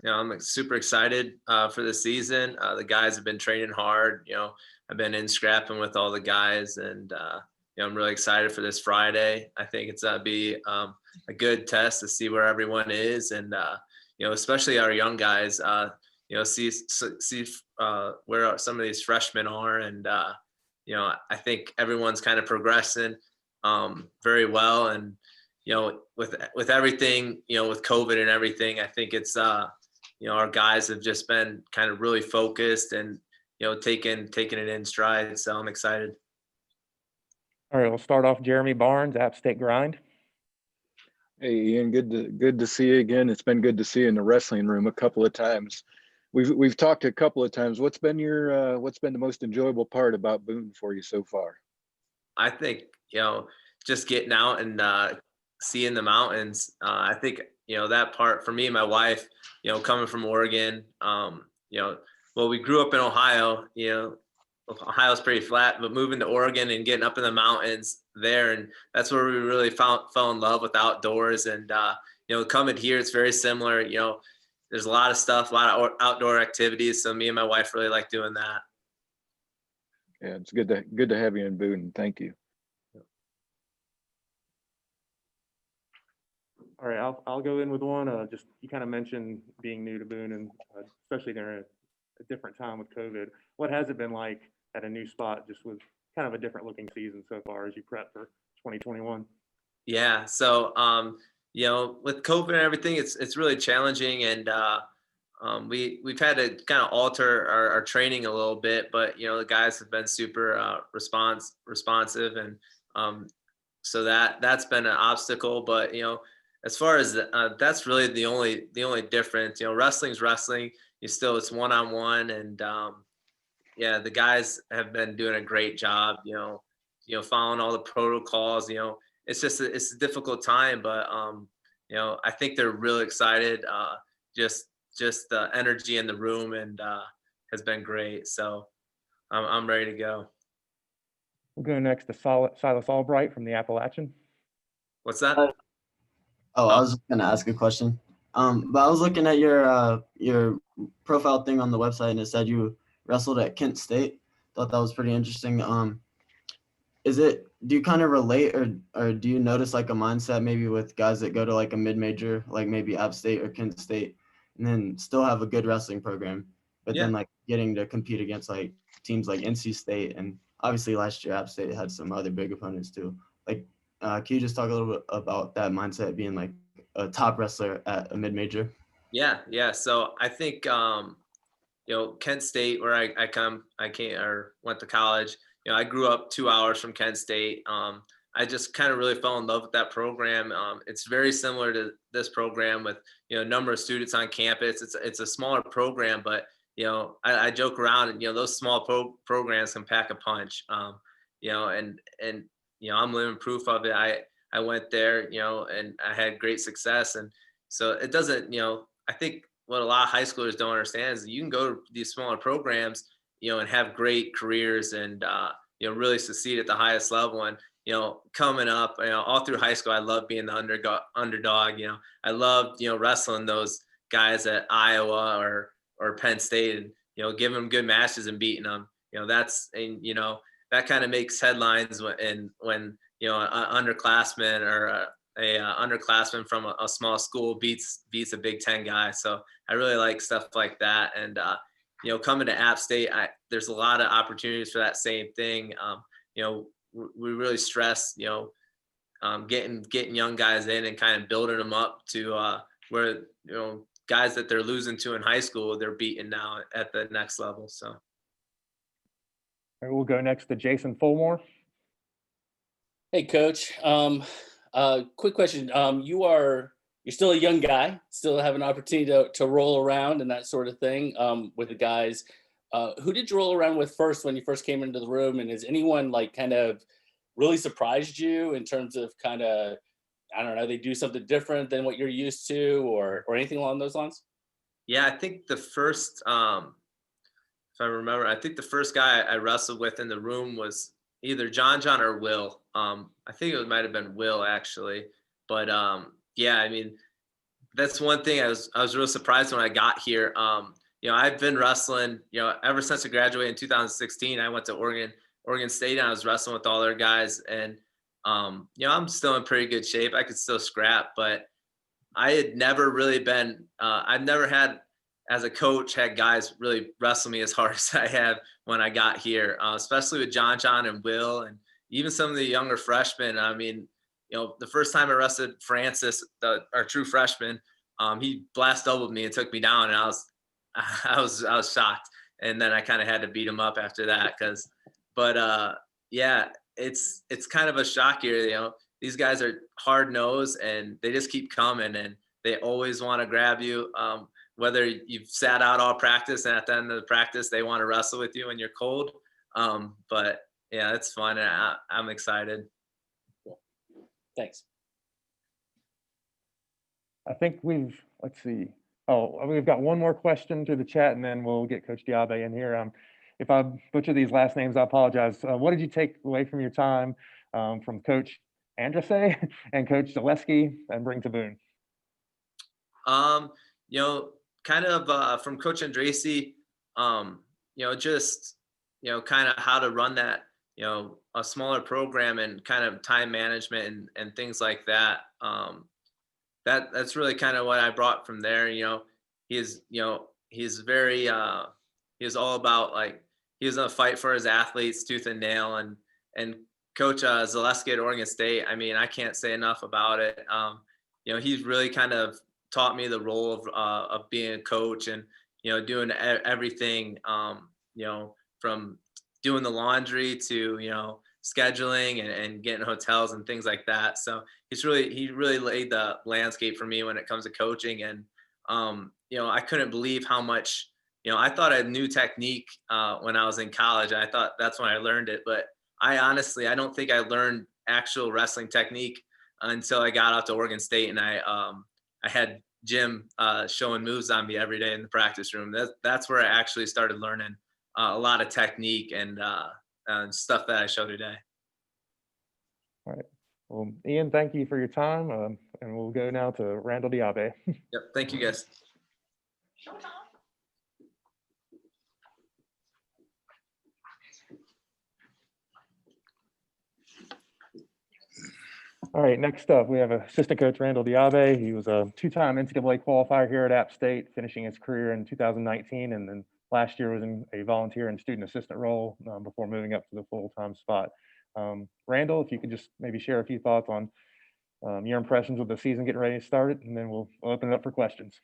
I'm super excited for the season. The guys have been training hard. I've been in scrapping with all the guys, and I'm really excited for this Friday. I think it's gonna be a good test to see where everyone is, and especially our young guys. See where some of these freshmen are, and I think everyone's kind of progressing very well, and with everything, with COVID and everything, I think it's our guys have just been kind of really focused and taking it in stride. So I'm excited. All right, we'll start off Jeremy Barnes, App State Grind. Hey Ian, good to see you again. It's been good to see you in the wrestling room a couple of times. We've talked a couple of times. What's been the most enjoyable part about Boone for you so far? I think just getting out and seeing the mountains. I think that part for me and my wife. Coming from Oregon. Well, we grew up in Ohio. Ohio's pretty flat, but moving to Oregon and getting up in the mountains there, and that's where we really fell in love with outdoors. And coming here, it's very similar. There's a lot of stuff, a lot of outdoor activities. So me and my wife really like doing that. Yeah, it's good to have you in Boone. Thank you. All right, I'll go in with one. Just you kind of mentioned being new to Boone, and especially during a different time with COVID. What has it been like at a new spot, just with kind of a different looking season so far as you prep for 2021? Yeah. So with COVID and everything, it's really challenging, and we've had to kind of alter our training a little bit, but the guys have been super responsive, and so that's been an obstacle. But as far as that's really the only difference. Wrestling's wrestling. It's one-on-one, and the guys have been doing a great job. Following all the protocols. It's a difficult time, but I think they're really excited. Just the energy in the room and has been great. So I'm ready to go. We'll go next to Silas Albright from the Appalachian. What's that? I was just gonna ask a question. But I was looking at your profile thing on the website, and it said you wrestled at Kent State. Thought that was pretty interesting. Do you kind of relate, or do you notice like a mindset maybe with guys that go to like a mid-major, like maybe App State or Kent State, and then still have a good wrestling program, but then like getting to compete against like teams like NC State, and obviously last year App State had some other big opponents too. Like, can you just talk a little bit about that mindset, being like a top wrestler at a mid-major? Yeah. So I think Kent State, where I went to college. I grew up 2 hours from Kent State. I just kind of really fell in love with that program. It's very similar to this program with number of students on campus. It's a smaller program, but I joke around, and those small programs can pack a punch. And I'm living proof of it. I went there, and I had great success, and so it doesn't, I think what a lot of high schoolers don't understand is you can go to these smaller programs, and have great careers and, really succeed at the highest level. And, coming up, all through high school, I loved being the underdog. I loved, wrestling those guys at Iowa or Penn State, and, giving them good matches and beating them. That kind of makes headlines when an underclassman or a underclassman from a small school beats a Big Ten guy. So I really like stuff like that. And, coming to App State, there's a lot of opportunities for that same thing. We really stress, getting young guys in and kind of building them up to where, guys that they're losing to in high school, they're beating now at the next level. So. All right, we'll go next to Jason Fulmore. Hey, Coach. Quick question. You're still a young guy, still have an opportunity to roll around and that sort of thing with the guys. Who did you roll around with first when you first came into the room? And has anyone like kind of really surprised you in terms of kind of, I don't know, they do something different than what you're used to or anything along those lines? Yeah, I think the first, if I remember, I think the first guy I wrestled with in the room was either John or Will. I think it might have been Will actually, but yeah, I mean, that's one thing I was real surprised when I got here. I've been wrestling, ever since I graduated in 2016. I went to Oregon State, and I was wrestling with all their guys. And I'm still in pretty good shape. I could still scrap, but I had never really been. I've never had, as a coach, had guys really wrestle me as hard as I have when I got here, especially with John and Will, and even some of the younger freshmen. I mean, the first time I wrestled Francis, our true freshman, he blast doubled me and took me down, and I was shocked. And then I kind of had to beat him up after that, but yeah, it's kind of a shock here. These guys are hard nosed, and they just keep coming, and they always want to grab you. Whether you've sat out all practice and at the end of the practice they want to wrestle with you when you're cold. But yeah, it's fun, and I'm excited. Thanks. I think let's see. Oh, we've got one more question through the chat, and then we'll get Coach Diabe in here. If I butcher these last names, I apologize. What did you take away from your time from Coach Andrase and Coach Zaleski and bring to Boone? Kind of from Coach Andrase, just kind of how to run that, a smaller program, and kind of time management and things like that. That's really kind of what I brought from there. He's very he was all about, like, he was gonna fight for his athletes tooth and nail. And Coach Zaleski at Oregon State, I mean, I can't say enough about it. He's really kind of taught me the role of being a coach, and doing everything, from doing the laundry to scheduling and getting hotels and things like that. So he really laid the landscape for me when it comes to coaching. And I couldn't believe how much, I thought I knew technique when I was in college. I thought that's when I learned it, but I don't think I learned actual wrestling technique until I got out to Oregon State, and I had Jim showing moves on me every day in the practice room. That's where I actually started learning a lot of technique and stuff that I show today. All right. Well, Ian, thank you for your time, and we'll go now to Randall Diabe. Yep. Thank you, guys. All right, next up, we have assistant coach Randall Diabe. He was a two-time NCAA qualifier here at App State, finishing his career in 2019, and then last year was in a volunteer and student assistant role before moving up to the full-time spot. Randall, if you could just maybe share a few thoughts on your impressions with the season getting ready to start, and then we'll open it up for questions.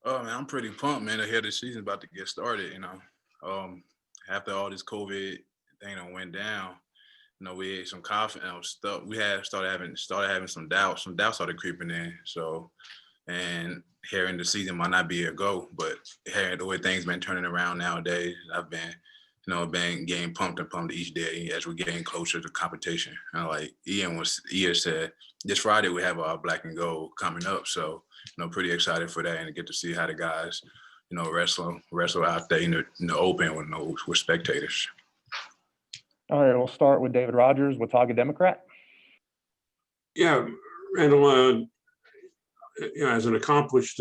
Oh man, I'm pretty pumped, man. Ahead of the season about to get started. After all this COVID thing that went down, we had some confidence stuff. We had started having some doubts. Some doubts started creeping in. So, and hearing the season might not be a go, but hearing the way things been turning around nowadays, I've been getting pumped each day as we're getting closer to competition. And like Ian said, this Friday we have our Black and Gold coming up. So, pretty excited for that, and to get to see how the guys, wrestle out there in the open with spectators. All right, we'll start with David Rogers, Watauga Democrat. Yeah, Randall, as an accomplished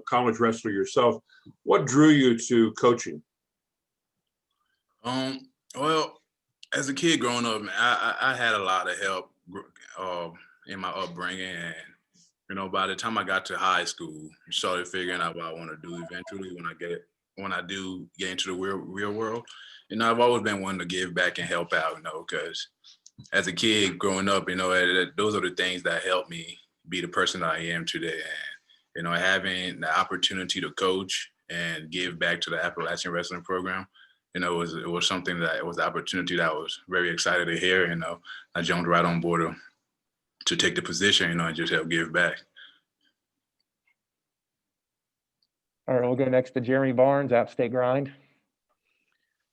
college wrestler yourself, what drew you to coaching? Well, as a kid growing up, man, I had a lot of help in my upbringing, and by the time I got to high school, I started figuring out what I want to do eventually when I do get into the real world. I've always been wanting to give back and help out, because as a kid growing up, those are the things that helped me be the person that I am today. And, having the opportunity to coach and give back to the Appalachian Wrestling Program, it was something that it was an opportunity that I was very excited to hear. I jumped right on board to take the position, and just help give back. All right, we'll go next to Jeremy Barnes, App State Grind.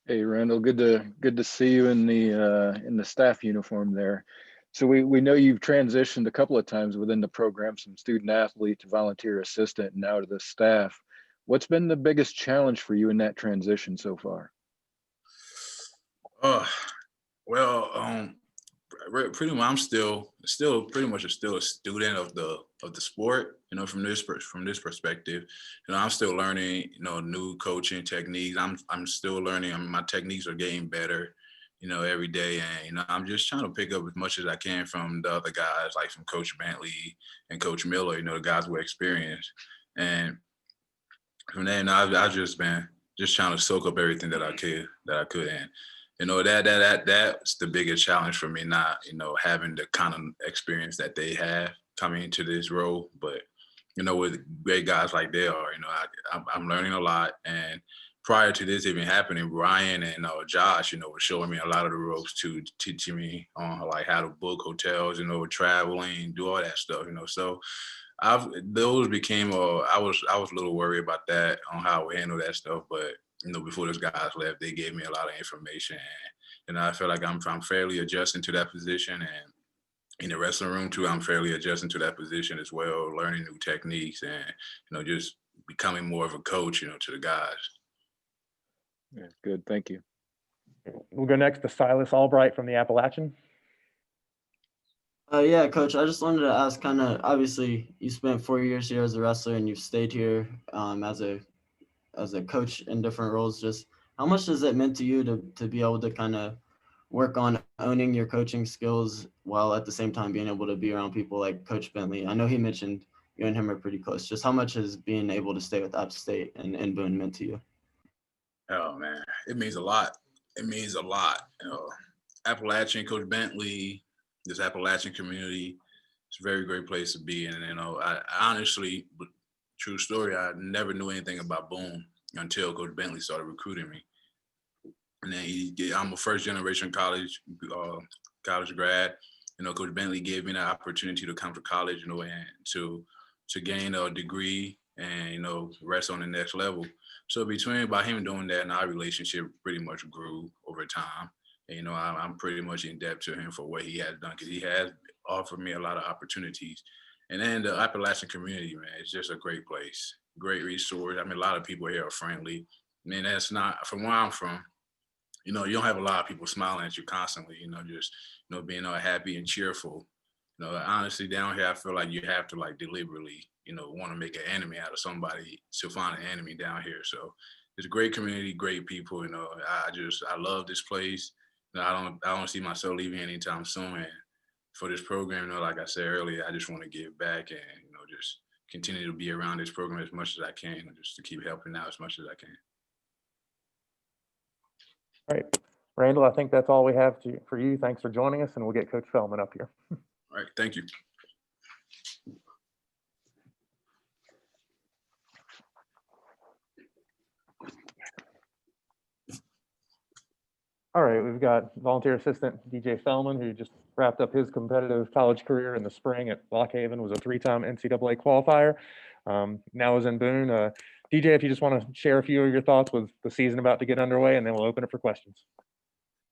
Hey Randall, good to see you in the staff uniform there. So we know you've transitioned a couple of times within the program, from student athlete to volunteer assistant, and now to the staff. What's been the biggest challenge for you in that transition so far? pretty much I'm still pretty much still a student of the sport, you know, from this perspective. You know, I'm still learning, you know, new coaching techniques. I'm still learning. My techniques are getting better, you know, every day. And, you know, I'm just trying to pick up as much as I can from the other guys, like from Coach Bentley and Coach Miller, you know, the guys with experience. And from there, you know, I've just been just trying to soak up everything that I could. And, you know, that's the biggest challenge for me, not, you know, having the kind of experience that they have coming into this role. But, you know, with great guys like they are, you know, I'm learning a lot. And prior to this even happening, Brian and Josh, you know, were showing me a lot of the ropes to teaching me on like how to book hotels, you know, traveling, do all that stuff, you know. So those became I was a little worried about that on how we handle that stuff, but you know, before those guys left, they gave me a lot of information, and you know, I feel like I'm fairly adjusting to that position, and in the wrestling room too, I'm fairly adjusting to that position as well, learning new techniques, and you know, just becoming more of a coach, you know, to the guys. Yeah, good. Thank you. We'll go next to Silas Albright from the Appalachian. Yeah, Coach, I just wanted to ask, kind of, obviously you spent 4 years here as a wrestler and you've stayed here as a coach in different roles. Just how much has it meant to you to be able to kind of work on owning your coaching skills while at the same time being able to be around people like Coach Bentley? I know he mentioned you and him are pretty close. Just how much has being able to stay with App State and Boone meant to you? Oh man, it means a lot. It means a lot. You know, Appalachian, Coach Bentley, this Appalachian community, it's a very great place to be. And you know, I honestly, true story, I never knew anything about Boone until Coach Bentley started recruiting me. And then I'm a first generation college grad. You know, Coach Bentley gave me the opportunity to come to college, you know, and to gain a degree and you know rest on the next level. So by him doing that, and our relationship pretty much grew over time. And, you know, I'm pretty much in debt to him for what he has done because he has offered me a lot of opportunities. And then the Appalachian community, man, it's just a great place, great resource. I mean, a lot of people here are friendly. I mean, that's not from where I'm from. You know, you don't have a lot of people smiling at you constantly, you know, just, you know, being happy and cheerful. You know, honestly, down here, I feel like you have to like deliberately, you know, want to make an enemy out of somebody to find an enemy down here. So it's a great community, great people. You know, I love this place. You know, I don't see myself leaving anytime soon. And for this program, you know, like I said earlier, I just want to give back and, you know, just continue to be around this program as much as I can, just to keep helping out as much as I can. All right, Randall, I think that's all we have for you. Thanks for joining us, and we'll get Coach Feldman up here. All right, thank you. All right, we've got volunteer assistant DJ Feldman, who just wrapped up his competitive college career in the spring at Lockhaven, was a 3-time NCAA qualifier. Now is in Boone. DJ, if you just want to share a few of your thoughts with the season about to get underway, and then we'll open it for questions.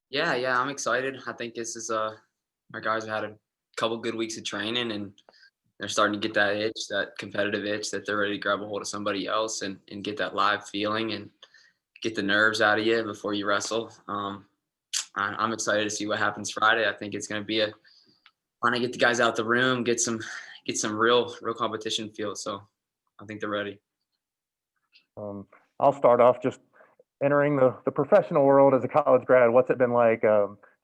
Yeah, I'm excited. I think this is our guys have had a couple good weeks of training, and they're starting to get that itch, that competitive itch, that they're ready to grab a hold of somebody else and get that live feeling and get the nerves out of you before you wrestle. I'm excited to see what happens Friday. I think it's going to be fun to get the guys out the room, get some real competition feel. So I think they're ready. I'll start off just entering the professional world as a college grad. What's it been like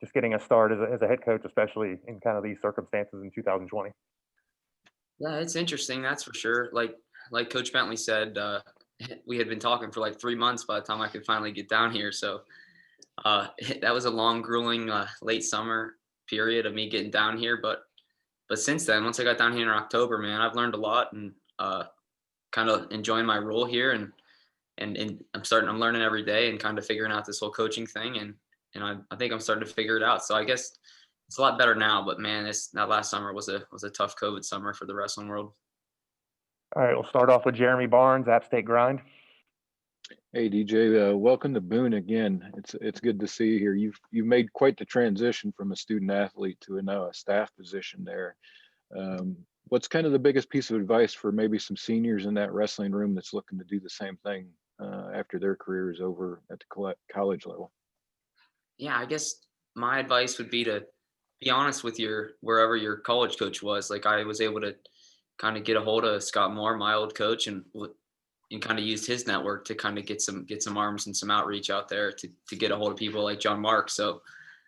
just getting a start as a head coach, especially in kind of these circumstances in 2020? Yeah, it's interesting. That's for sure. Like Coach Bentley said, we had been talking for like 3 months by the time I could finally get down here. So that was a long, grueling late summer period of me getting down here. But since then, once I got down here in October, man, I've learned a lot and kind of enjoying my role here. And I'm learning every day and kind of figuring out this whole coaching thing. And I think I'm starting to figure it out. So I guess it's a lot better now. But man, that last summer was a tough COVID summer for the wrestling world. All right, we'll start off with Jeremy Barnes, App State Grind. Hey DJ, welcome to Boone again. It's good to see you here. You've made quite the transition from a student athlete to now a staff position there. What's kind of the biggest piece of advice for maybe some seniors in that wrestling room that's looking to do the same thing after their career is over at the college level? Yeah, I guess my advice would be to be honest with wherever your college coach was. Like I was able to kind of get a hold of Scott Moore, my old coach, and kind of used his network to kind of get some arms and some outreach out there to get a hold of people like John Mark. So,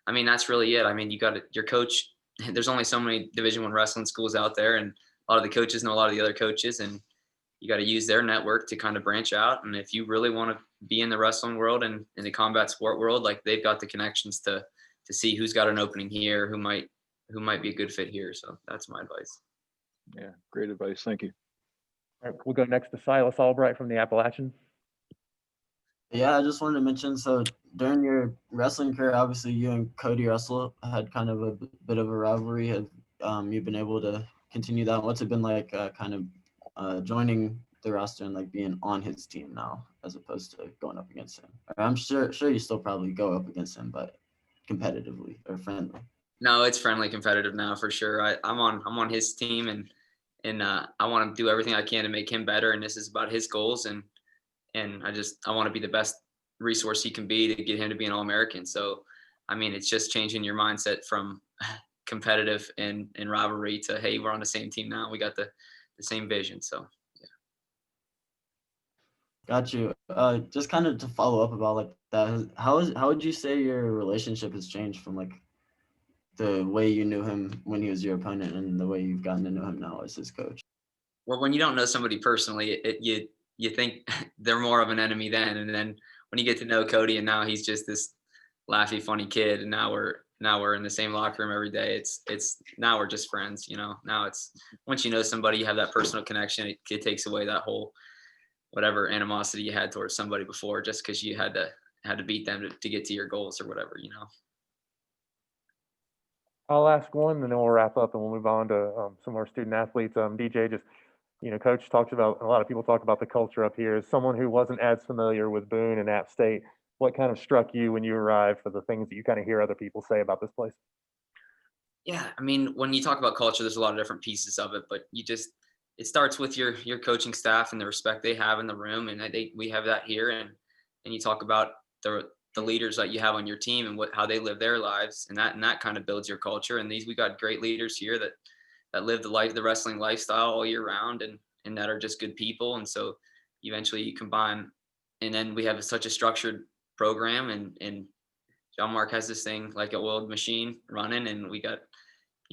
I mean, that's really it. I mean, you got your coach. There's only so many Division I wrestling schools out there, and a lot of the coaches know a lot of the other coaches, and you got to use their network to kind of branch out. And if you really want to be in the wrestling world and in the combat sport world, like they've got the connections to see who's got an opening here, who might be a good fit here. So that's my advice. Yeah, great advice. Thank you. All right, we'll go next to Silas Albright from the Appalachian. Yeah, I just wanted to mention, so during your wrestling career, obviously you and Cody Russell had kind of a bit of a rivalry. Have you been able to continue that? What's it been like kind of joining the roster and like being on his team now as opposed to going up against him? I'm sure you still probably go up against him, but competitively or friendly. No, it's friendly competitive now for sure. I'm on his team, and I want to do everything I can to make him better. And this is about his goals, and I want to be the best resource he can be to get him to be an All-American. So, I mean, it's just changing your mindset from competitive and rivalry to, hey, we're on the same team now. We got the same vision. So, yeah. Got you. Just kind of to follow up about like that, how would you say your relationship has changed from like the way you knew him when he was your opponent and the way you've gotten to know him now as his coach? Well, when you don't know somebody personally, you think they're more of an enemy then, and then when you get to know Cody, and now he's just this laughy, funny kid, and now we're in the same locker room every day. It's now we're just friends, you know. Now it's once you know somebody, you have that personal connection. It takes away that whole whatever animosity you had towards somebody before, just because you had to beat them to get to your goals or whatever, you know. I'll ask one, and then we'll wrap up, and we'll move on to some more student athletes. DJ, just Coach talks about, a lot of people talk about the culture up here. As someone who wasn't as familiar with Boone and App State, what kind of struck you when you arrived for the things that you kind of hear other people say about this place? Yeah, I mean, when you talk about culture, there's a lot of different pieces of it, but it starts with your coaching staff and the respect they have in the room, and we have that here, and you talk about the leaders that you have on your team and how they live their lives, and that kind of builds your culture. And we got great leaders here that live the wrestling lifestyle all year round, and that are just good people. And so eventually you combine, and then we have such a structured program, and John Mark has this thing like an oiled machine running, and we got,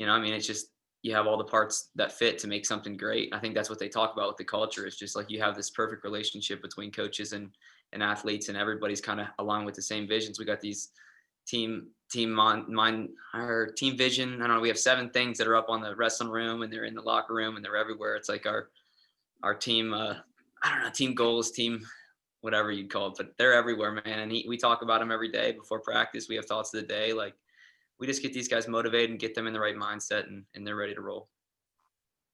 I mean, it's just, you have all the parts that fit to make something great. I think that's what they talk about with the culture. It's just like you have this perfect relationship between coaches and athletes, and everybody's kind of along with the same visions. We got these team mind our team vision. I don't know. We have 7 things that are up on the wrestling room, and they're in the locker room, and they're everywhere. It's like our team, I don't know, team goals, team, whatever you'd call it, but they're everywhere, man. And we talk about them every day before practice. We have thoughts of the day. Like we just get these guys motivated and get them in the right mindset, and they're ready to roll.